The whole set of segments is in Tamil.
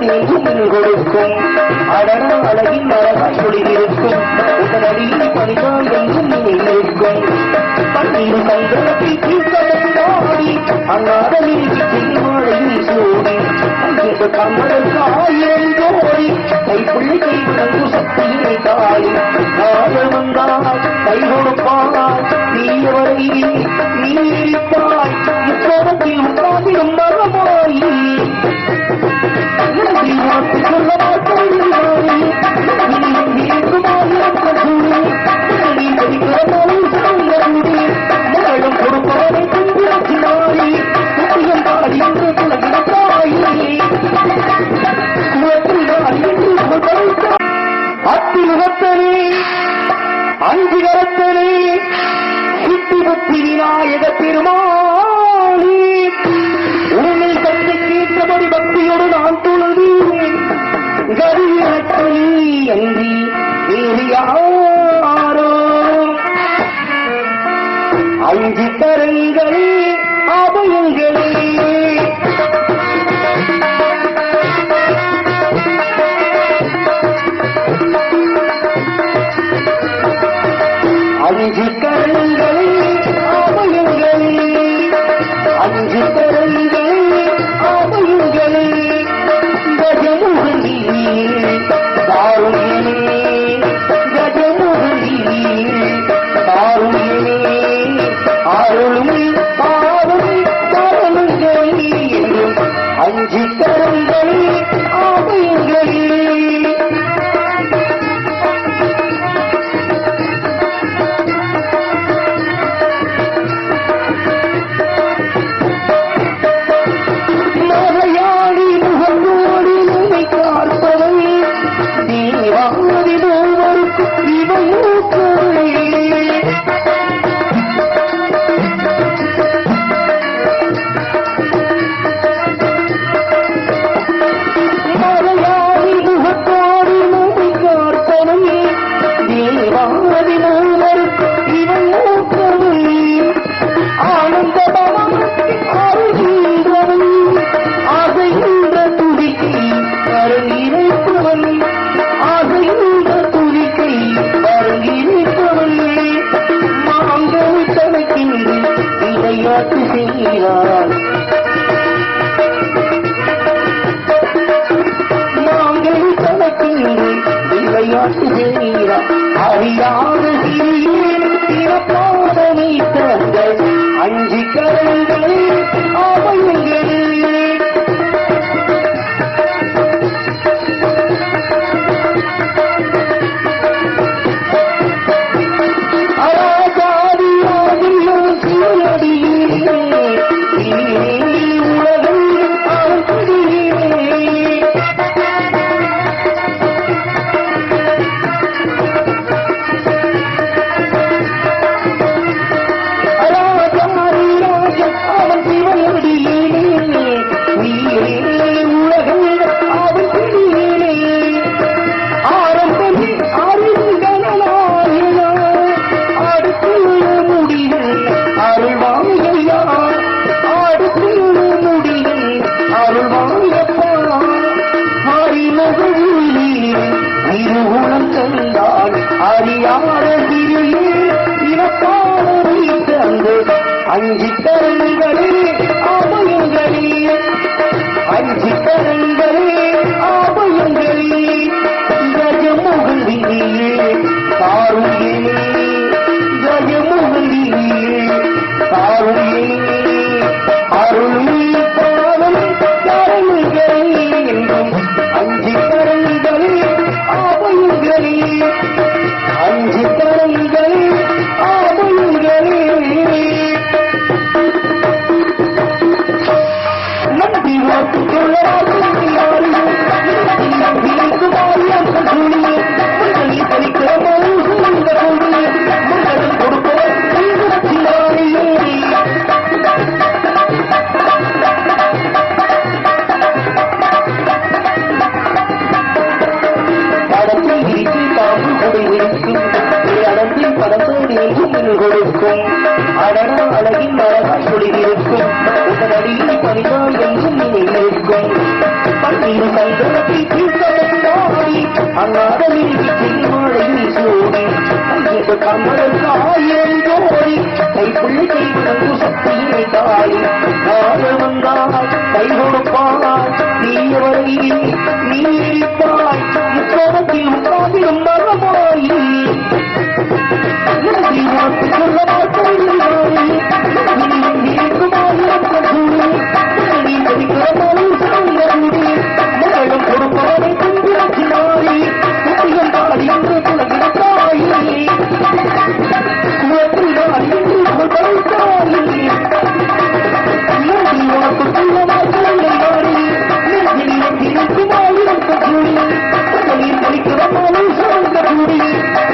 கொடுக்கும் அழகா அழகின் அழகாய் குடியிருக்கும் உடனடியில் பணிதான் என்றும் இருக்கும் பன்னீர் சங்கத்தில் தீர்த்தமாடி அங்காத நீதிக்கு மழையும் சூடி அங்கிருந்து கண்ணனுக்கு 1000 கோடி கைப்பிள்ளை கைவிடங்கு சக்தியை தாய் நாள் வந்தால் கை கொடுப்பாய் தீயவரை நீ இருப்பாய் இக்கோணத்தில் உண்டாகிடும் மரமாயி அத்திமுகத்தனே அஞ்சு கரத்தனே சித்தி புத்தி விநாயக பெருமானே உன்னை தந்தை கேட்டபடி பக்தியோடு நான் தொழுதேன் கதிரத்தனி அன்றி வேறு யாரோ அஞ்சு கரங்களே அபயங்களே அஞ்சு கரங்களே அபயங்களே அஞ்சு கரங்களே அபயங்களே கஜமுகி தாருண்யே கஜமுகி தாருண்யே அருளும் பாவம் தரணுங்களே என்றும் அஞ்சு கரங்களே அபயங்களே நாங்கள் தனக்கின்றி விளையாட்டு செய்கிறா அறியாத சிறப்பாதனை தங்கள் அஞ்சு கரங்களே அபயங்களே அஞ்சு கரங்களே அபயங்களே அஞ்சு கரங்களே அபயங்களே கஜமுகலியே தாருண்யே கஜமுகலியே தாருண்யே அருள் பாவம் கரங்களே என்றும் அஞ்சு கரங்களே அபயங்களே அஞ்சு கரங்களே அபயங்களே நன்றி இருக்கும் அடனா அழகின் அழகாய் குளிரிருக்கும் உடனடியில் பணிவாய் என்றும் நினைவிருக்கும் பன்னீர் சங்கரத்தில் தீர்த்தமாடி அந்நாடலில் மாலையில் சூடி அங்கே கமலுக்கு 1000 ஜோடி கைப்பிள்ளை கைவிடங்கு சக்தியை தாய் நாடு வந்தாய் கை கொடுப்பாய் நீயவரை நீரிப்பாய் இக்கோணத்தில் உட்கார்ந்திடும் மரமாயி வாக்கு சொல்ல மாட்டேன் நீ படிக்கிறமாலும் மகளும் கொடுப்பவரை கொண்டிருக்கிறாய் குட்டியம் பாடி என்று குலகிடத்தாய் குலத்தில்தான் என்று கொடுத்தாய் வாக்கு சொல்ல மாட்டேன் படிக்கிறமாலும் சார்ந்த கூடி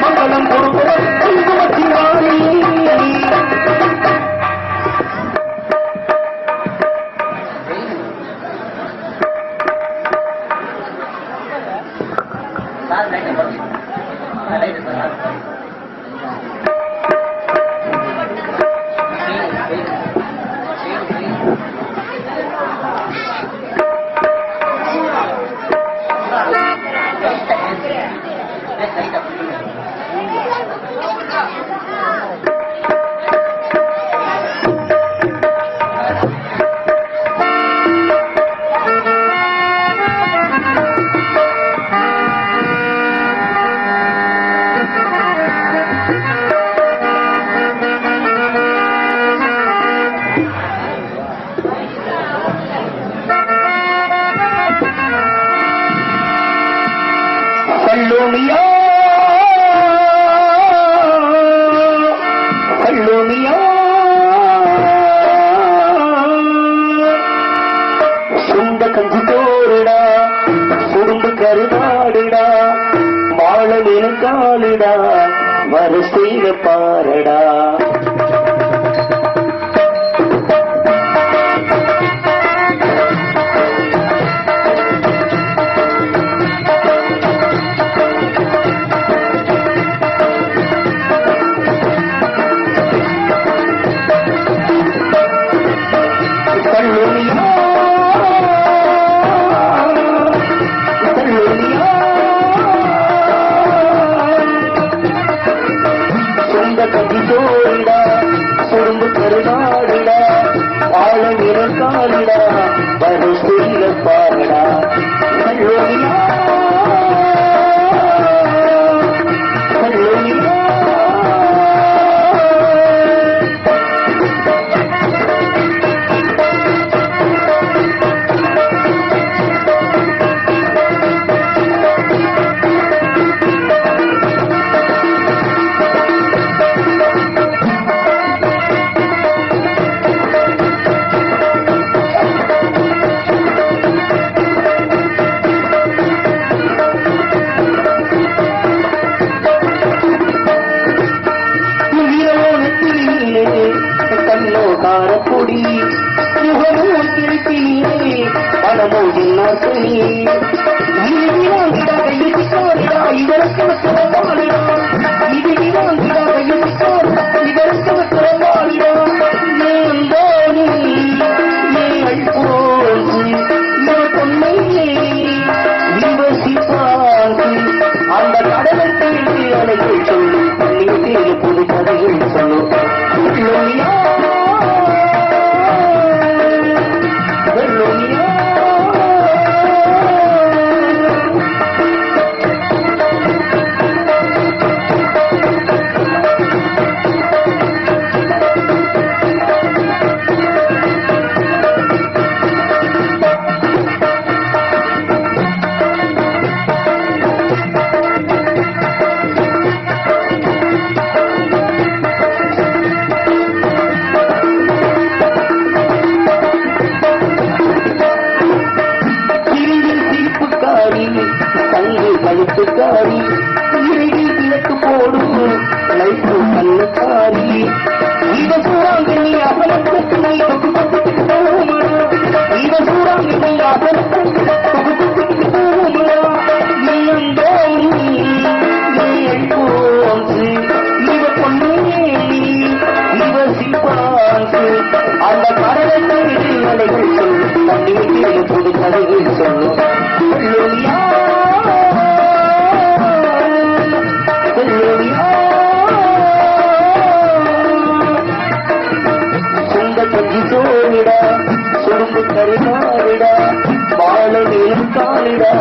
மங்களம் கொடுப்பவர் குங்குமத்தினாரே சுண்ட கஞ்சி தோருடா சுருண்டு கருதாடுடா வாழ நினைக்காளுடா வரிசையில பாரடா கதிதோரிடா சுரும்பு கருநாடிடா ஆழ நிறக்காலிடா வரிசையில பாரடா கல்லூரியா கல்லூரியா காரப்பொடி யுகமும் திருப்பினே பணமோ என்னாசனி இதற்கு அந்த கடவுள் தேடி அழைத்து சொல்லு புது கதைகள் சொல்லு கழுத்துக்காரி இறையில் கிழக்கு போடும் லைட்டு கண்ணுக்காரி இத சூறாங்கண்ணி அகலத்தை இத சூறாங்கண்ணி அகலத்தை இவ பொண்ணு அந்த கடலை தண்ணி அலைகள் சொல்லும் தண்ணீர் புது கதைகள் சொல்லும் சுந்த கஞ்சி சோழிடா சுரும்பு கரிமாறிடா வாழ நீளம் காலிடா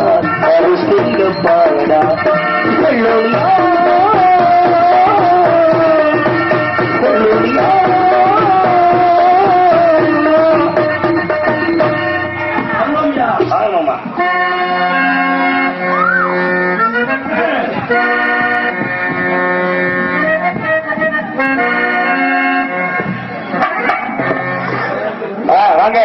அரு செல்ல பாடா கல்லூரியா கல்லூரியா ஆமாமா வாங்க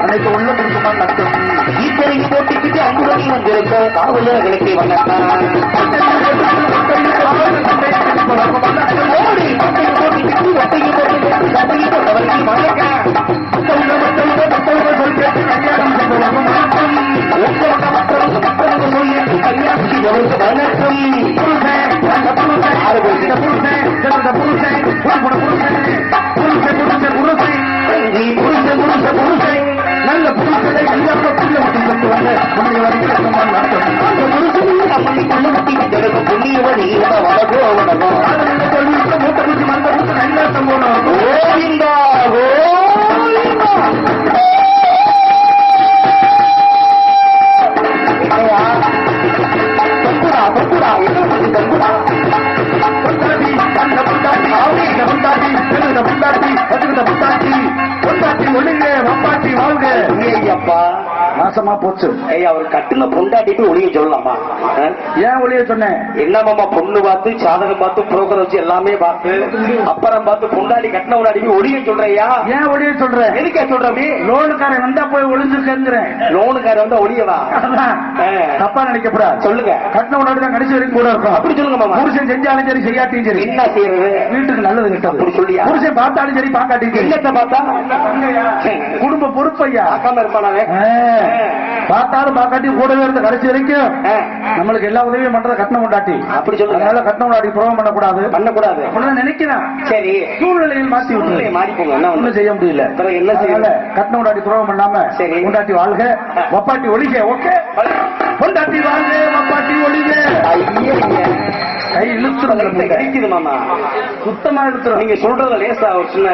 அனைத்து உள்ளத்திற்குமா நட்டம் ஈத்தரைக்கு போட்டிக்கிட்டு அன்புடன் வந்திருக்க காவலர்களுக்கு வணக்கம் நல்ல புருஷனை புண்ணியவன் வளர்க்கோ அவனோ கோவிந்தா மாசமா போச்சு அவர் கட்டுல பொண்டாட்டிட்டு ஒளிய சொல்லலாமா ஏன் ஒளிய சொன்னேன் என்னமாமா பொண்ணு பார்த்து சாதகம் பார்த்து புரோக்கர் வச்சு எல்லாமே பார்த்து அப்புறம் பார்த்து பொண்டாட்டி கட்டின பொண்டாட்டி ஒளிய சொல்றையா ஏன் ஒளிய சொல்ற எதுக்கே சொல்றி லோனுக்காரன் வந்தா போய் ஒளிஞ்சுக்கிறேன் லோனுக்காரன் வந்தா ஒளியவா தப்பா நினைக்கப்படாது சொல்லுங்க கட்டின பொண்டாட்டி தான் கடைசி வரைக்கும் கூட இருக்கும் அப்படி சொல்லுங்க மாமா புருஷன் செஞ்சாலும் சரி செய்யாட்டியும் சரி என்ன செய்யறது வீட்டுக்கு நல்லது கிட்ட அப்படி சொல்லியா புருஷன் பார்த்தாலும் சரி பார்க்காட்டி இல்லத்தை பார்த்தா குடும்ப பொறுப்பையா அக்காம இருப்பானே பார்த்தாலும் பார்க்காட்டி கூடவே இருந்த கடைசி வரைக்கும் நம்மளுக்கு எல்லா உதவியும் பண்றத கட்டணம் கொண்டாட்டி அப்படி சொல்லுங்க அதனால கட்டணம் கொண்டாட்டி புரோகம் பண்ணக்கூடாது அப்படின்னு நினைக்கிறேன் சரி சூழ்நிலையில் மாற்றி விட்டு மாறிப்போங்க ஒண்ணும் செய்ய முடியல என்ன செய்யல கட்டணம் கொண்டாட்டி புரோகம் பண்ணாம சரி கொண்டாட்டி வாழ்க வப்பாட்டி ஒழிக ஓகே கொண்டாட்டி வாழ்க வப்பாட்டி ஒழிக கை இழுத்துறது மாமா சுத்தமா இழுத்துறோம் நீங்க சொல்றத லேசா ஒரு சின்ன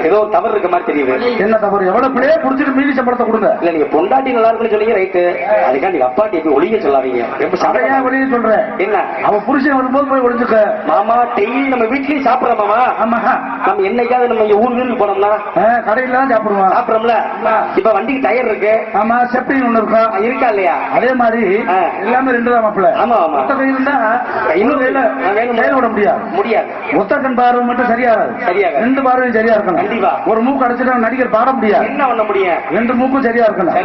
ஏதோ தவறு இருக்க மாதிரி தெரியுது என்ன தவறு எவ்வளவு பிள்ளையே புடிச்சிட்டு மீதி சம்பளத்தை கொடுங்க இல்ல நீங்க பொண்டாட்டி நல்லா இருக்குன்னு சொல்லிங்க ரைட்டு அதுக்காண்டி அப்பாட்டி எப்படி ஒளிய சொல்லாதீங்க ரொம்ப சடையா ஒளிய சொல்றேன் என்ன அவன் புருஷன் வரும்போது போய் ஒளிஞ்சுக்க மாமா டெய்லி நம்ம வீட்லயும் சாப்பிடுறோம் மாமா ஆமா நம்ம என்னைக்காவது நம்ம இங்க ஊருக்கு போனோம்னா கடையில தான் சாப்பிடுறோம்ல இப்ப வண்டிக்கு டயர் இருக்கு ஆமா செப்டிங் ஒண்ணு இருக்கும் இருக்கா இல்லையா அதே மாதிரி எல்லாமே ரெண்டு தான் மாப்பிள்ள ஆமா ஆமா இருந்தா இன்னொரு வேணும்ல செயல்பட முடியாது. ஒத்த கண் பார்வை மட்டும் சரியாகாது. 2 பார்வையும் சரியா இருக்கணும். கண்டிப்பா. ஒரு மூக்கு அடைச்சிட்டு நடிகர் பாட முடியாது. என்ன பண்ண முடியும்? 2 மூக்கும் சரியா இருக்கணும்.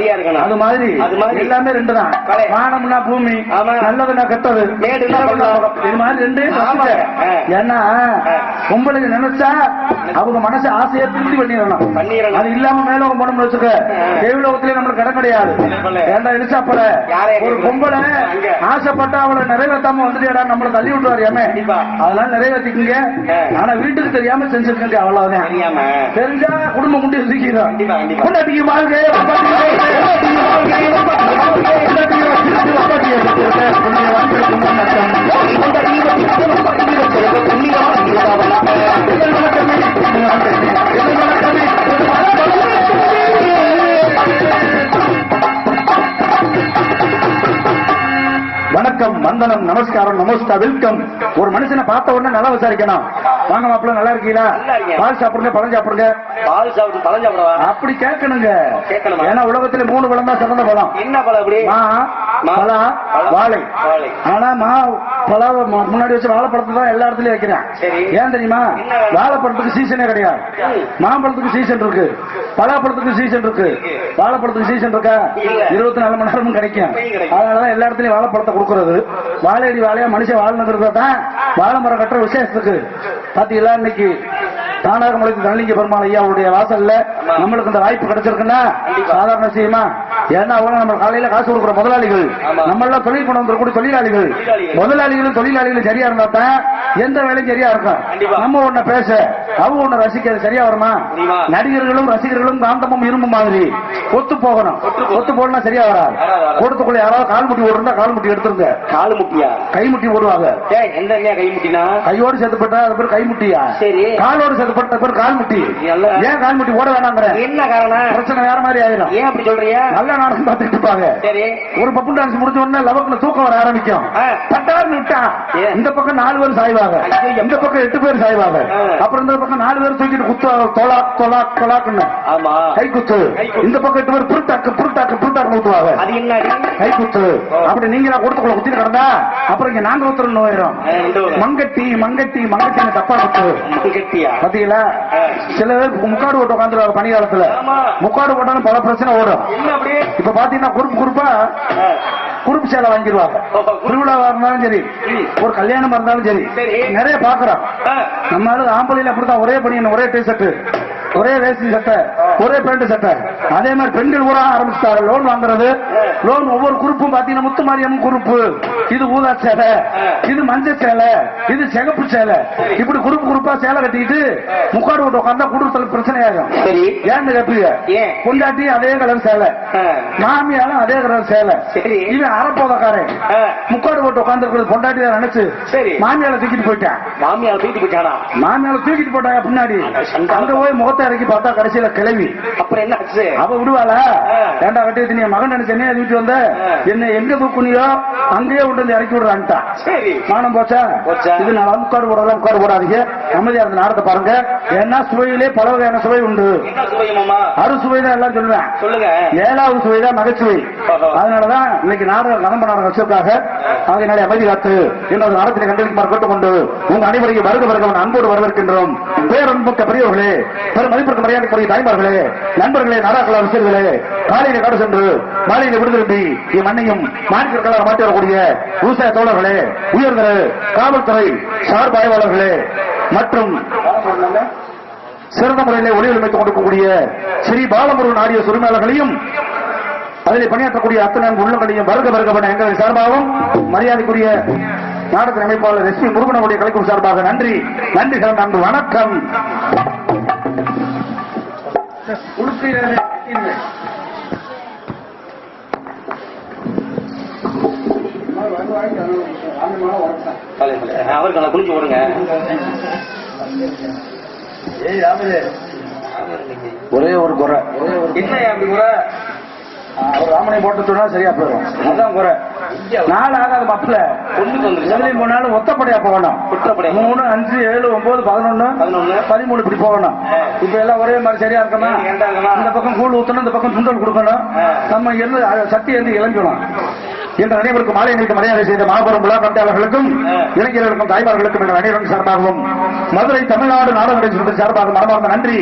அது மாதிரி எல்லாமே 2 தான். வானம்னா பூமி, நல்லதுன்னா கெட்டது, இது மாதிரி 2. ஏன்னா பொம்பளைக்கு நினைச்சா அவங்க மனசு ஆசையை திருப்தி பண்ணிடணும். அது இல்லாம மேல போனோம்னு வச்சுக்க தேவலோகத்திலே நம்மளுக்கு கடை கிடையாது. ஏண்டா இடிச்சா போல ஒரு பொம்பளை ஆசைப்பட்டா அவளை நிறைவேற்றாம வந்துட்டா நம்மளை தள்ளி விட்டுவாரு. அதனால நிறைவேற்றிக்குங்க. ஆனா வீட்டுக்கு தெரியாம செஞ்சிருக்க அவ்வளவுதான். தெரிஞ்சா குடும்பம் முடி சிக்கிறோம். கொண்டாட்டிக்கு வாழ்க்கை வணக்கம், வந்தனம், நமஸ்காரம், நமஸ்தா, வெல்கம். ஒரு மனுஷனை பார்த்த உடனே நல்லா விசாரிக்கணும். வாங்க மாப்பிள்ள, நல்லா இருக்கீங்களா? பால் சாப்பிடுங்க, பழம் சாப்பிடுங்க. பால் சாப்பிட்டு பழம் சாப்பிடுவா அப்படி கேட்கணுங்க. ஏன்னா உலகத்துல 3 பழம் தான் சிறந்த பழம். என்ன பழம்? அப்படி பலா, வாழை. ஆனா பழம் முன்னாடி வச்சு வாழைப்பழத்தை தான் எல்லா இடத்துலயும் வைக்கிறேன். ஏன் தெரியுமா? வாழைப்பழத்துக்கு சீசனே கிடையாது. மாம்பழத்துக்கு சீசன் இருக்கு, பலாப்பழத்துக்கு சீசன் இருக்கு, வாழைப்பழத்துக்கு சீசன் இருக்கா? 24 மணி நேரமும் கிடைக்கும். அதனாலதான் எல்லா இடத்துலயும் வாழைப்பழத்தை கொடுக்கறது. வாழையடி வாழையா மனுஷன் வாழ்ந்துங்கிறத தான் வாழை மரம் கட்டுற விசேஷத்துக்கு. பாத்தீங்களா, இன்னைக்கு தானாகமலைக்கு தனலிங்க பெருமாள் ஐயா அவருடைய வாசல்ல நம்மளுக்கு இந்த வாய்ப்பு கிடைச்சிருக்குன்னா சாதாரண விஷயமா? ஏன்னா அவங்க நம்ம காலையில காசு கொடுக்குற முதலாளிகள், நம்ம எல்லாம் தொழில் கொண்டு வந்துக்கூடிய தொழிலாளிகள். முதலாளிகளும் தொழிலாளிகளும் சரியா இருந்தா தான் எந்த வேலையும் சரியா இருக்கும். நம்ம ஒண்ணு பேச அவங்க ஒண்ணு ரசிக்க சரியா வருமா? நடிகர்களும் ரசிகர்களும் காந்தமும் இரும்பு மாதிரி ஒத்து போகணும். ஒத்து போனா சரியா வராது. கூட்டத்துக்குள்ள யாராவது கால் முட்டி ஓடுறா கால் முட்டி எடுத்துருங்க. கால் முட்டியா? கை முட்டி ஓடுவாங்க. எந்த கை முட்டினா? கையோடு சேர்த்துப்பட்டா அது பேர் கை முட்டியா? சரி. காலோடு சேர்த்துப்பட்ட பேர் கால் முட்டி. ஏன் கால் முட்டி ஓட வேணாங்கிற? என்ன காரணம்? பிரச்சனை வேற மாதிரி ஆயிடும். ஏன் அப்படி சொல்றீங்க? நல்ல நாடகம் பார்த்துட்டு இருப்பாங்க. சரி. ஒரு பப்பு டான்ஸ் முடிஞ்ச உடனே லவக்குல தூக்கம் வர ஆரம்பிக்கும். பட்டார்னு விட்டா இந்த பக்கம் 4 பேர் சாய்வாங்க, இந்த பக்கம் 8 பேர் சாய்வாங்க. அப்புறம் இந்த பக்கம் 4 பேர் தூக்கிட்டு குத்து தொலா தொலா தொலாக்குன்னு கை குத்து. இந்த பக்கம் 8 பேர் புருட்டாக்கு புருட்டாக்கு புருட்டாக்கு ஊத்துவாங்க. அது என்ன கை குத்து? அப்படி நீங்க கொடுத்துக்குள்ள குத்திட்டு கிடந்தா அப்புறம் இங்க நாங்க ஊத்துறோம் நோயிரும். மங்கட்டி மங்கட்டி மங்கட்டி தப்பா குத்து. பாத்தீங்களா? சில பேர் முக்காடு போட்டு உட்காந்துருவாங்க பனிகாலத்துல. முக்காடு போட்டாலும் பல பிரச்சனை ஓடும். இப்ப பாத்தீங்கன்னா குறுப்பு சேலை வாங்கிடுவாங்க. திருவிழாவா இருந்தாலும் சரி, ஒரு கல்யாணமா இருந்தாலும் சரி, நிறைய பாக்குறோம். நம்ம ஆம்பளையில அப்படித்தான் ஒரே பனியன், ஒரே டிஷர்ட், ஒரே வேஷ்டி சட்டை, ஒரே பேண்ட் சட்டை. அதே மாதிரி பெண்கள் ஊரா ஆரம்பிச்சுட்டாங்க லோன் வாங்குறது. லோன் ஒவ்வொரு குரூப்பும் பாத்தீங்கன்னா முத்துமாரியம் குரூப்பு, இது ஊதா சேலை, இது மஞ்சள் சேலை, இது சிகப்பு சேலை, இப்படி குரூப்பா சேலை கட்டிக்கிட்டு முக்காடு விட்டு உட்காந்தா குடும்பத்துல பிரச்சனை ஆகும். ஏன்னு கேப்பீங்க? கொண்டாட்டி அதே கலர் சேலை, மாமியாலும் அதே கலர் சேலை. இவன் அறப்போதக்காரன் முக்காடு போட்டு உட்காந்துருக்கிறது பொண்டாட்டி தான் நினைச்சு மாமியால தூக்கிட்டு போயிட்டான். மாமியால தூக்கிட்டு போட்டாங்க பின்னாடி. அங்க போய் முகத்தை இறக்கி பார்த்தா கடைசியில கிளவி. அப்புறம் என்ன ஆச்சு? அவ விடுவாளா? ஏண்டா கட்டி நீ மகன் நினைச்சேனே வீட்டு வந்த என்ன எங்க தூக்குனியோ அங்கேயே விட்டு இறக்கி விடுறான்ட்டா. மானம் போச்சா? இது நான் முக்காடு போடலாம், முக்காடு போடாதீங்க, அமைதியா இருந்த நேரத்தை பாருங்க. ஏன்னா சுவையிலே பல வகையான சுவை உண்டு. அறுசுவை தான் எல்லாம் சொல்லுவேன். சொல்லுங்க. 7வது சுவை தான் நகைச்சுவை. அதனாலதான் இன்னைக்கு நாடகம் கதம்ப நாடகம் வச்சிருக்காங்க. அதனால அமைதி காத்து என்னோட நாடகத்தை கண்டிப்பாக கேட்டுக்கொண்டு உங்க அனைவரையும் வருக வருக அன்போடு வரவேற்கின்றோம். பேரன்புக்க பெரியவர்களே, மதிப்பிற்கு மரியாதைக்குரிய தாய்மார்களே, நண்பர்களே, நாடாக்கள அரசியல்களே, காலையில காடு சென்று மாலையில விடுதிரும்பி என் மண்ணையும் மாநிலங்களாக மாற்றி வரக்கூடிய விவசாய தோழர்களே, உயர்ந்த காவல்துறை சார்பு ஆய்வாளர்களே மற்றும் சிறந்த முறையிலே ஒளியமைத்துக் கொண்டிருக்கக்கூடிய ஸ்ரீ பாலமுருகன் ஆடிய உரிமையாளர்களையும் அதில் பணியாற்றக்கூடிய அத்தனை உள்ளங்களையும் வருக வருக எங்கள் சார்பாகவும் மரியாதைக்குரிய நாடக அமைப்பாளர் எஸ் பி முருகனுடைய கலைக்குழு சார்பாக நன்றி நன்றி நன்றி வணக்கம். அவர்களை குளிச்சு விடுங்க. ஒரே ஒரு குறை. என்ன அப்படி குறை? ராமனை போட்டு சொன்னா சரியா போயிடும். அதான் குறை. 4 ஆகாத மப்பில எதுலையும் போனாலும் ஒத்தப்படையா போகணும். 3, 5, 7, 9, 11, 13 இப்படி போகணும். இப்ப எல்லாம் ஒரே மாதிரி சரியா இருக்கணும். இந்த பக்கம் கூழ் ஊத்தணும், இந்த பக்கம் சுண்டல் கொடுக்கணும். நம்ம இருந்து சட்டி இருந்து இளங்கணும். என்ற அனைவருக்கும் மாலை அணிவித்து மரியாதை செய்த மாபெரும் விழா கமிட்டியாளர்களுக்கும் இளைஞர்களுக்கும் தாய்மார்களுக்கும் என்ற அனைவரும் சார்பாகவும் மதுரை தமிழ்நாடு நாடக சார்பாக மனமார்ந்த நன்றி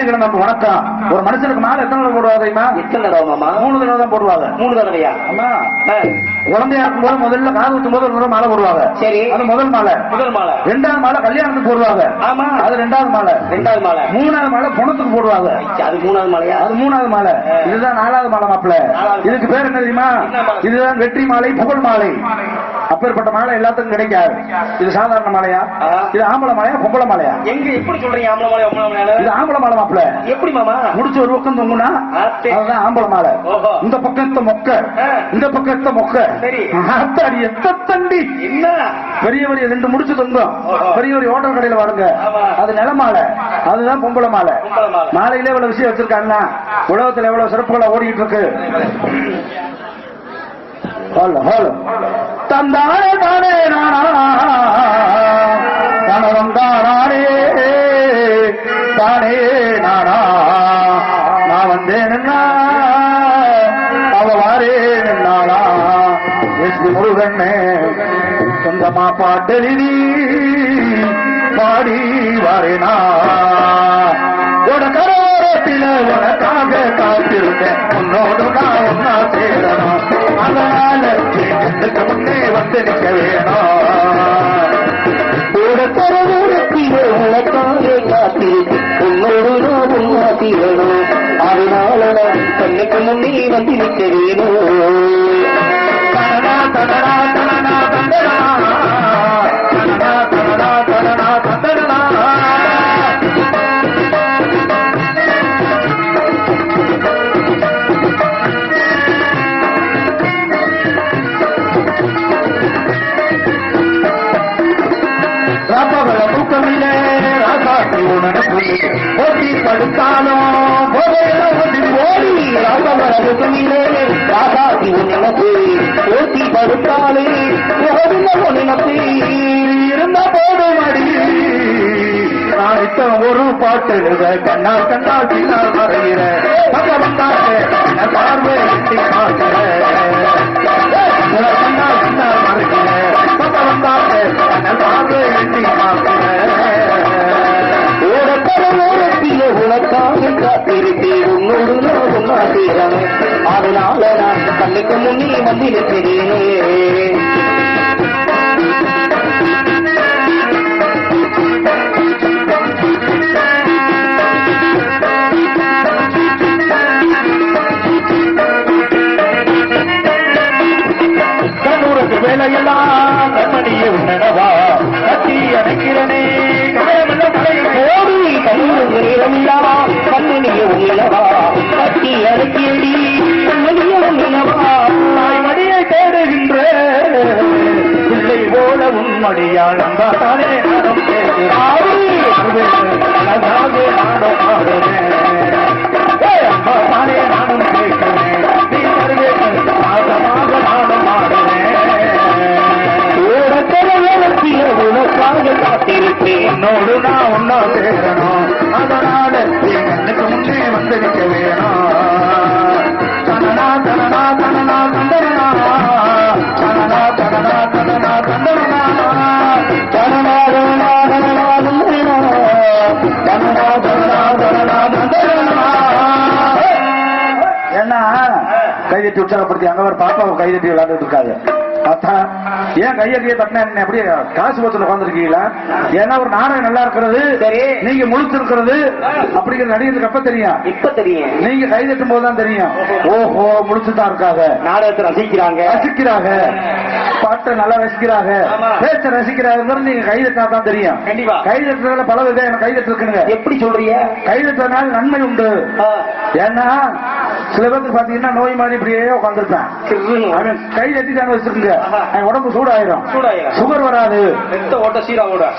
கிடந்த வணக்கம். ஒரு மனுஷனுக்கு மாலை எத்தனை தடவை போடுவாங்க? எத்தனை தடவை? 3 தடவை தான் போடுவாங்க. 3 தடவையா? ஆமா. குழந்தையா இருக்கும் போது முதல்ல காது ஊத்தும் போது 1 தடவை மாலை போடுவாங்க. சரி, அது முதல் மாலை. ரெண்டாவது மாலை கல்யாணத்துக்கு போடுவாங்க. ஆமா, அது ரெண்டாவது மாலை. மூணாவது மாலை பணத்துக்கு போடுவாங்க. அது மூணாவது மாலையா? அது மூணாவது மாலை. இதுதான் 4வது மாலை மாப்பிள்ள. இதுக்கு பேர் என்ன தெரியுமா? இதுதான் வெற்றி மாலை, புகழ் மாலை. அப்பேற்பட்ட மாலை எல்லாத்துக்கும் கிடைக்காது. இது சாதாரண மாலையா? இது ஆம்பளை மாலையா பொம்பளை மாலையா? எங்க எப்படி சொல்றீங்க? ஆம்பளை மாலை பொம்பளை மாலை? இது ஆம்பளை மாலை மாப்பிள்ள. எப்படி மாமா? முடிச்சு ஒரு பக்கம் தொங்குனா அதுதான் ஆம்பளை மாலை. இந்த பக்கத்தை மொக்க, இந்த பக்கத்தை மொக்க. சரி, தண்டி என்ன பெரிய பெரிய 2 முடிச்சு தொங்கும். பெரிய பெரிய ஹோட்டல் கடையில வாருங்க, அது நில மாலை. அதுதான் பொம்பளை மாலை. மாலையில எவ்வளவு விஷயம் வச்சிருக்காங்கன்னா உலகத்துல எவ்வளவு சிறப்புகளா ஓடிட்டு இருக்கு. தந்தானே தானே நானே தானே நானா நான் வந்தேன் அவ வாரேன் நாளா எஸ் முருகண்ணே சொந்தமா பாட்டெழுதி பாடி வாரேனா ஒரு கரோரத்தில உனக்காக காத்திருந்தேன் உன்னோடு நான் ஒன்னா சேரணும். அதனால கண்ணுக்கு முன்னே வந்து நிற்க வேணும். ஒரு கரோரத்தில உனக்காக காத்திருந்தேன் உன்னோடு நான் ஒன்னா சேரணும். அதனால கண்ணுக்கு முன்னே வந்து நிற்க வேணும். தனனா தனனா தனனா தந்தனா தனனா தனனா தனனா தந்தனா. போட்டி படுத்தாலும் ஓடி ராசாத்தி நினைப்பு போட்டி படுத்தாலே நினைப்பு இருந்த போது மடி நான் ஒரு பாட்டு கண்ணால் கண்ணால் பின்னால் மறைகிற பார்வை கண்ணால் பின்னால் மறைகிற பார்வை எட்டி உனக்காக காத்திருப்பேன் உன்னோடு நான் ஒன்னா சேரணும். அதனால நான் கண்ணுக்கு முன்னே வந்து இருக்கிறேன். கண்ணூருக்கு வேலையெல்லாம் கண்மணியை உணரவா கட்டி அணைக்கிறனே கண்மணியை உணவா கட்டி அணைக்கியடி கண்மணியை உணவா மடியை தேடுகின்ற பிள்ளை போல உன்மடியால் அம்பாத்தானே நானும் அழகாக நானும் ஆடுவேன். அம்பாத்தானே நானும் கேட்கிறேன். நீ தருவேன் நாசமாக நானும் ஆடுவேன். உனக்காக காத்திருப்பேன் உன்னோடு நான் ஒன்னா சேரணும். அதனால கண்ணுக்கு முன்னே வந்து நிற்க வேணும். தனனா தனனா தனனா தந்தனா தனனா தனனா தனனா தந்தனா தனனா தனனா தனனா தனனா தனனா தனனா தந்தனா. என்ன கைதட்டி உற்சாகப்படுத்தி அங்க ஒரு பாப்பாவை கைதட்டி விளையாண்டுட்டு இருக்காங்க. ஏன் கையை தட்டினா என்ன அப்படியே காசு பத்துல உட்காந்துருக்கீங்களா? ஏன்னா ஒரு நாடகம் நல்லா இருக்கிறது சரி, நீங்க முழிச்சிருக்கிறது அப்படிங்கிற நடிகருக்கு அப்ப தெரியும். இப்ப தெரியும். நீங்க கை தட்டும் போதுதான் தெரியும். ஓஹோ முழிச்சுதான் இருக்காங்க, நாடகத்தை ரசிக்கிறாங்க, பாட்டை நல்லா ரசிக்கிறாங்க, பேச்ச ரசிக்கிறாங்க. நீங்க கை தட்டினா தான் தெரியும். கண்டிப்பா கை தட்டுறதுல பல விதம் கை தட்டு இருக்குங்க. எப்படி சொல்றீங்க? கை தட்டுறதுனால நன்மை உண்டு. ஏன்னா சில பேருக்கு பாத்தீங்கன்னா நோய் மாதிரி இப்படியே உட்காந்துருப்பேன். கை தட்டி தாங்க வச்சிருக்கீங்க, உடம்பு சூடாயிரும், சுகர் வராது,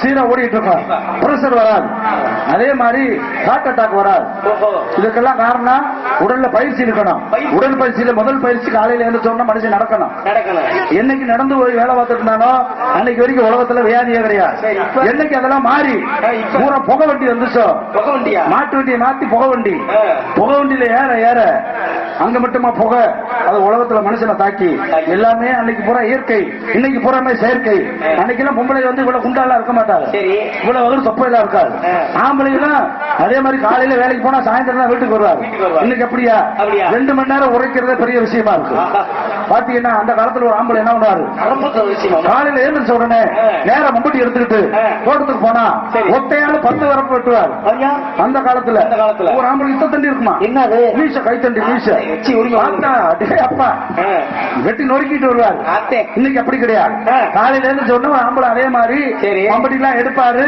சீரா ஓடிட்டு இருக்கும், பிரஷர் வராது, அதே மாதிரி ஹார்ட் அட்டாக் வராது. இதுக்கெல்லாம் காரணம் உடல்ல பயிற்சி இருக்கணும். உடல் பயிற்சியில முதல் பயிற்சி காலையில எழுந்தோம்னா மனுஷன் நடக்கணும். என்னைக்கு நடந்து போய் வேலை பார்த்துட்டு இருந்தானோ அன்னைக்கு வரைக்கும் உலகத்துல வியாதியே கிடையாது. என்னைக்கு அதெல்லாம் மாறி பூரா புகை வண்டி வந்துச்சோ, மாட்டு வண்டியை மாத்தி புகை வண்டியில ஏற ஏற அங்க மட்டுமா புகை, அது உலகத்துல மனுஷனை தாக்கி எல்லாமே அன்னைக்கு பூரா இயற்கை, இன்னைக்கு பூராமே செயற்கை. அன்னைக்கு எல்லாம் பொம்பளை வந்து இவ்வளவு குண்டாலாம் இருக்க மாட்டாங்க, இவ்வளவு வகுறு தொப்பையெல்லாம் இருக்காது. ஆம்பளைலாம் அதே மாதிரி காலையில வேலைக்கு போனா சாயந்தரம் தான் வீட்டுக்கு வருவாரு. இன்னைக்கு அப்படியா? 2 மணி நேரம் உரைக்கிறதே பெரிய விஷயமா இருக்கு. பாத்தீங்கன்னா அந்த காலத்துல ஒரு ஆம்பளை என்ன பண்ணுவாரு, காலையில எழுந்திருச்ச உடனே நேரம் மம்பட்டி எடுத்துக்கிட்டு தோட்டத்துக்கு போனா ஒட்டையால 10 வரப்பு வெட்டுவார். அந்த காலத்துல ஒரு ஆம்பளை இத்த தண்டி இருக்குமா, என்னது மீச கைத்தண்டி மீச அப்பா வெட்டி நொறுக்கிட்டு வருவார். இன்னைக்கு அப்படி கிடையாது. காலையில எழுந்திருச்ச உடனே ஆம்பளை அதே மாதிரி மம்பட்டி எல்லாம் எடுப்பாரு.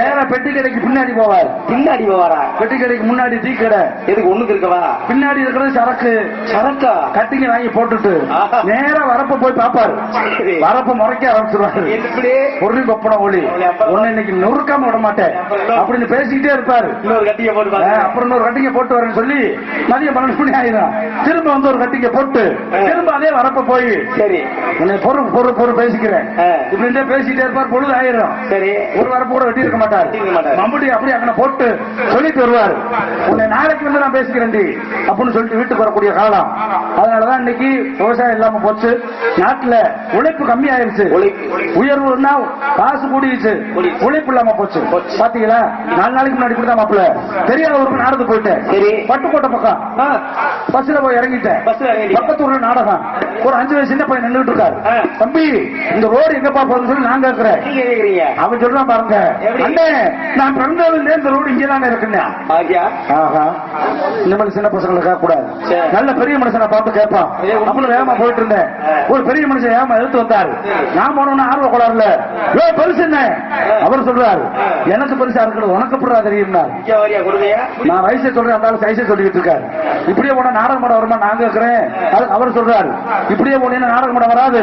நேரம் பெட்டி கடைக்கு பின்னாடி போவார். பின்னாடி போவாரா? பெட்டி கடைக்கு முன்னாடி டீ கடை எதுக்கு ஒண்ணுக்கு இருக்கவா, பின்னாடி இருக்கிறது சரக்கு. சரக்கா கட்டிங்க வாங்கி போட்டுட்டு நேரம் வரப்ப போய் பாப்பாரு. வரப்ப முறைக்க ஆரம்பிச்சிருவாரு. பொருள் கொப்பன ஒளி ஒன்னு இன்னைக்கு நொறுக்காம விட மாட்டேன் அப்படின்னு பேசிக்கிட்டே இருப்பாரு. அப்புறம் இன்னொரு கட்டிங்க போட்டு வரேன்னு சொல்லி மதியம் 12 மணி ஆயிரும். திரும்ப வந்து ஒரு கட்டிங்க போட்டு திரும்ப அதே வரப்ப போய் சரி உன்னை பொருள் பேசிக்கிறேன் இப்படின்னு பேசிட்டே இருப்பார். பொழுது ஆயிரும். சரி ஒரு வரப்பு கூட வெட்டி இருக்க மாட்டார். மம்புட்டி அப்படி அங்கே போட்டு சொல்லிட்டு வருவார். உன்னை நாளைக்கு வந்து நான் பேசிக்கிறேன் அப்படின்னு சொல்லிட்டு வீட்டுக்கு வரக்கூடிய காலம். அதனாலதான் இன்னைக்கு விவசாயம் இல்லாம போச்சு. நாட்டுல உழைப்பு கம்மி ஆயிருச்சு. உயர்வுன்னா காசு கூடிடுச்சு, உழைப்பு இல்லாம போச்சு. பாத்தீங்களா? 4 நாளைக்கு முன்னாடி கூட மாப்பிள்ள தெரியாத ஊருக்கு நாடகம் போயிட்டேன். பட்டுக்கோட்டை பக்கம் பஸ்ல போய் இறங்கிட்டேன். பக்கத்து ஊர்ல நாடகம். ஒரு 5 வயசு சின்ன பையன் நின்றுட்டு இருக்காரு. தம்பி இந்த ரோடு எங்கப்பா போகுதுன்னு சொல்லி நான் கேட்கிறேன். அவன் சொல்றான் பாருங்க, அண்ணே நான் பிறந்ததுல இந்த ரோடு இங்கதானே இருக்குன்னா. இந்த மாதிரி சின்ன பசங்களை கேட்க கூடாது. நல்ல பெரிய மனுஷனை பார்த்து கேட்பான். அப்புறம் வேகமா போயிட்டு இருந்தேன். ஒரு பெரிய மனுஷன் ஏமா எடுத்து வந்தாரு. நான் போனோம்னா ஆர்வ கோளாறுல பெருசு என்ன அவர் சொல்றாரு, எனக்கு பெருசா இருக்கிறது உனக்கு எப்படா தெரியும். நான் வயசை சொல்றேன், அந்த சைஸை சொல்லிட்டு இருக்காரு. இப்படியே போனா நாடகம் படம் வருமா நான் கேட்கிறேன். அவர் சொல்றாரு இப்படியே போனீங்கன்னா நாடகம் படம் வராது,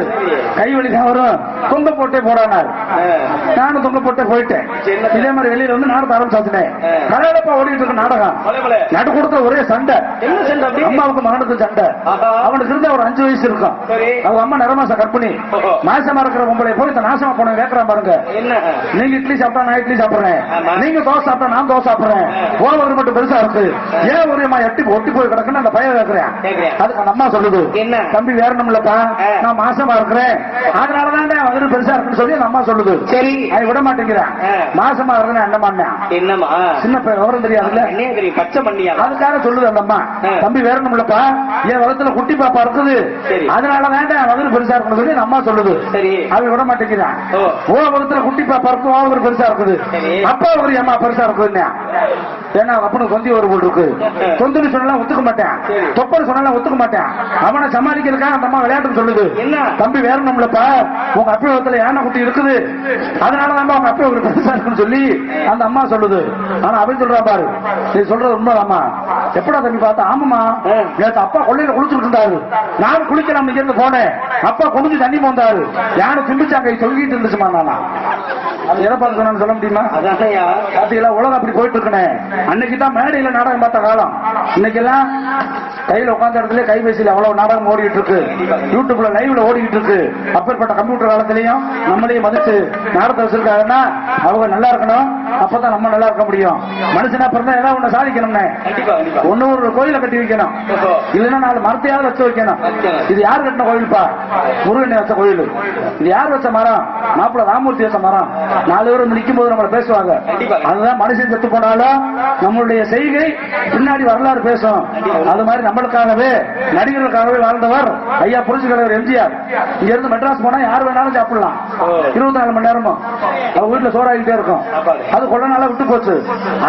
கை வலி தான் வரும், தொங்க போட்டே போடானார். நானும் தொங்க போட்டே போயிட்டேன். இதே மாதிரி வெளியில வந்து நாடகம் ஆரம்பிச்சாச்சுனேன். கலையப்பா ஓடிட்டு இருக்க நாடகம். நடு கொடுத்த ஒரே சண்டை, அம்மாவுக்கு மகனுக்கு சண்டை. அவனுக்கு இருந்த ஒரு 5 வயசு இருக்கும். அவங்க அம்மா நிறமாச கற்பனை. மாசமா இருக்கிற பொம்பளை போய் இந்த நாசமா போன கேட்கறான் பாருங்க. நீங்க இட்லி சாப்பிட்டா நான் இட்லி சாப்பிடுறேன், நீங்க தோசை சாப்பிட்டா நான் தோசை சாப்பிடுறேன், ஓவர் மட்டும் பெருசா இருக்கு, ஏன் ஒரு ஒட்டி போய் கிடக்குன்னு அந்த பையன் கேட்கிறேன். அதுக்கு அந்த அம்மா சொல்லுது, தம்பி வேற நம்மளப்பா நான் மாசமா இருக்கிறேன், அதனாலதான் வந்து பெருசா இருக்குன்னு சொல்லி அந்த அம்மா சொல்லுது. சரி அதை விட மாட்டேங்கிறேன். மாசமா இருக்கிறேன் என்னம்மா சின்ன பையன் விவரம் தெரியாதுல்ல, பச்சை பண்ணியா அதுக்காக சொல்லுது அந்த அம்மா. தம்பி வேற நம்மளப்பா என் வளத்துல குட்டி பாப்பா இருக்குது, அதனால வேண்டாம் வந்து பெருசா இருக்குன்னு சொல்லி அம்மா சொல்லுது. சரி அதை விட மாட்டேங்கிறான். ஓ வளத்துல குட்டி பாப்பா இருக்கும், ஓவர் பெருசா இருக்குது, அப்பா ஒரு அம்மா பெருசா இருக்குதுன்னா. ஏன்னா அப்பனுக்கு கொந்தி ஒரு போல் இருக்கு. கொந்துன்னு சொன்னா ஒத்துக்க மாட்டேன், தொப்பன்னு சொன்னா ஒத்துக்க மாட்டேன். அவனை சமாளிக்கிறதுக்காக அந்த அம்மா விளையாட்டுன்னு சொல்லுது. தம்பி வேற நம்மளப்பா உங்க அப்பா வளத்துல யானை குட்டி இருக்குது, அதனால நம்ம அவங்க அப்பா ஒரு பெருசா இருக்குன்னு சொல்லி அந்த அம்மா சொல்லுது. ஆனா அவன் சொல்றா பாரு, நீ சொல்றது உண்மைதாம்மா. எப்படா தம்பி பார்த்தா? ஆமாமா நேற்று அப்பா கொள்ளையில குளிச்சுட்டு இருந்தாரு, நான் குளிக்கலாம் இங்க இருந்து போனேன், அப்பா குளிச்சு தண்ணி போந்தாரு, யானை தும்பிச்சாங்க சொல்லிட்டு இருந்துச்சுமா. நானா அது எதை பார்த்து சொல்ல முடியுமா? பாத்தீங்களா உலகம் அப்படி போயிட்டு இருக்கனே. அன்னைக்குதான் மேடையில நாடகம் பார்த்த காலம். இன்னைக்கு எல்லாம் கையில உட்கார்ந்த இடத்துல கைபேசியில அவ்வளவு நாடகம் ஓடிட்டு இருக்கு, யூடியூப்ல லைவ்ல ஓடிட்டு இருக்கு. அப்பேற்பட்ட கம்ப்யூட்டர் காலத்திலையும் நம்மளையும் மதிச்சு நாடகத்தை வச்சிருக்காங்கன்னா அவங்க நல்லா இருக்கணும், அப்பதான் நம்ம நல்லா இருக்க முடியும். மனுஷனா பிறந்தா ஏதாவது ஒண்ணு சாதிக்கணும்னு ஒன்னு ஒரு கோயிலை கட்டி வைக்கணும், இல்லைன்னா 4 மரத்தையாவது வச்சு வைக்கணும். இது யார் கட்டின கோயில்பா? முருகன் வச்ச கோயில். இது யார் வச்ச மரம்? மாப்பிள்ள ராமூர்த்தி வச்ச மரம். 4 பேர் நிற்கும் போது நம்மளை பேசுவாங்க. அதுதான் மனுஷன் செத்து போனாலும் நம்மளுடைய செய்கை பின்னாடி வரலாறு பேசும். அது மாதிரி நம்மளுக்காகவே நடிகர்களுக்காகவே வாழ்ந்தவர் ஐயா புரட்சித் தலைவர் எம்ஜிஆர். இங்க இருந்து மெட்ராஸ் போனா யார் வேணாலும் சாப்பிடலாம், 24 மணி நேரமும் அவங்க வீட்டுல சோறாகிட்டே இருக்கும். அது கொள்ள நாளா விட்டு போச்சு.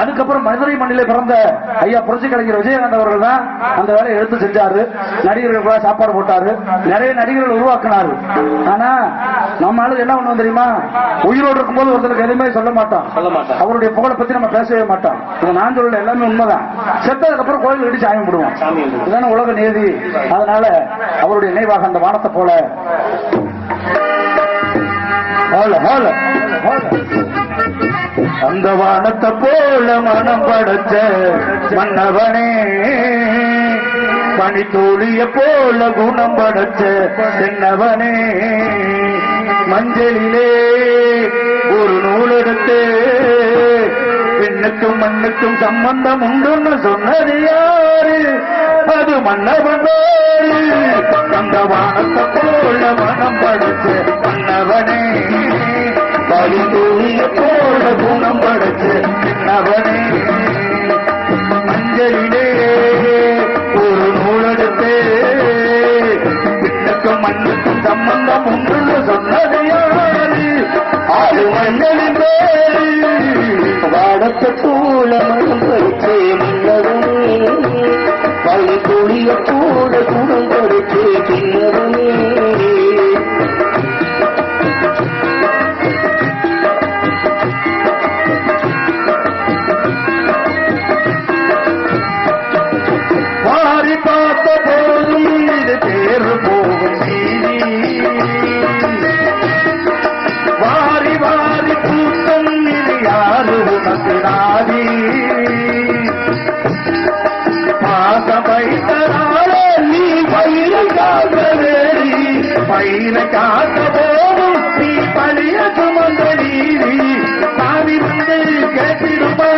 அதுக்கப்புறம் மதுரை மண்ணிலே பிறந்த ஐயா புரட்சி கலைஞர் விஜயகாந்த் அவர்கள் தான் அந்த வேலையை எடுத்து செஞ்சாரு. நடிகர்களுக்கு சாப்பாடு போட்டாரு, நிறைய நடிகர்கள் உருவாக்கினாரு. ஆனா நம்ம ஆளு என்ன ஒண்ணு தெரியுமா, உயிரோடு இருக்கும்போது ஒருத்தருக்கு எதுவுமே சொல்ல மாட்டோம், அவருடைய புகழை பத்தி நம்ம பேசவே மாட்டோம். நான் சொல்ல எல்லாமே உண்மைதான். செத்ததுக்கு அப்புறம் கோயில் கட்டி சாமி விடுவோம், இதுதானே உலக நீதி. அதனால அவருடைய நினைவாக அந்த வானத்தை போல அந்த வானத்தை போல மனம் படைச்ச மன்னவனே, பனித்தோழிய போல குணம் படைச்ச தென்னவனே, மஞ்சளிலே ஒரு நூல் எடுத்து பெண்ணுக்கும் மண்ணுக்கும் சம்பந்தம் உண்டுன்னு சொன்னது யாரு? அது மன்னவன் அந்த வானத்தை போல மனம் படைச்சு மன்னவனே பலி தூய போல குணம் படைச்சு என்னவனே மஞ்சளிலே ஒரு நூலெடுத்து பின்னுக்கும் மண்ணுக்கும் சம்பந்தம் ஒன்று சொன்னது யாரு அது மஞ்சளின் பேரு வாடத்தை போல மனம் பறிச்சே மன்னவனே பலி தூய போல குணம் படைச்சு சின்னவனே பயிரை காக்க போதும் நீ பழிய சுமந்த நீதி சாமி வந்து கேட்டிருமா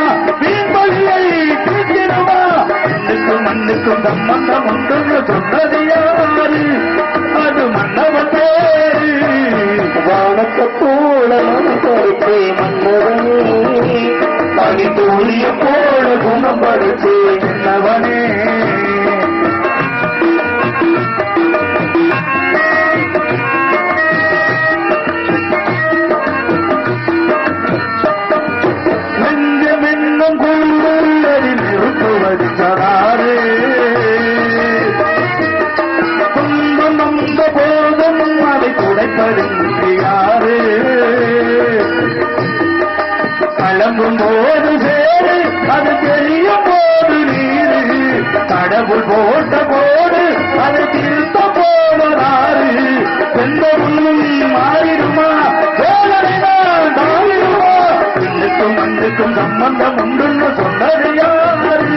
வீண் பழியை கேட்டிருமா மண்ணுக்கும் மண்ணுக்கும் சம்பந்தம் உண்டு சொன்னது யாரு அது மன்னவன் பேரு வானத்தை போல மனப்படைத்தே மன்னவனே பனி தூளிய போல குணம் படைத்தே என்னவனே சதாரே துன்பம் வந்த போதும் அதை துடைப்பதியாரு கலங்கும் போது சேரு அது தெரியும் போது நீரு கடவுள் போட்ட போது அதை திருத்த போவதாரு எந்த உள்ளும் மாறிடுமா வேலைதான் தாழிடுமா இன்னுக்கும் மண்ணுக்கும் சம்பந்தம் உண்டுன்னு சொன்னது யாரு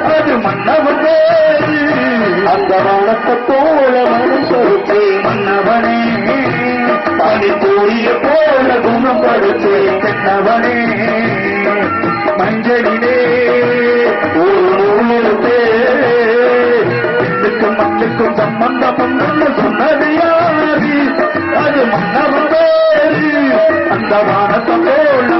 அது மன்னவன் பேரு அந்த வானத்தை போல மனம் பொறுத்தே மன்னவனே பனி தூய போல குணம் படுத்தே கண்ணவனே மஞ்சளிலே ஒரு நூலெடுத்தே இன்னுக்கும் மண்ணுக்கும் சம்பந்தம் உண்டுன்னு சொன்னது யாரு அது மன்னவன் பேரு அந்த வானத்தை போல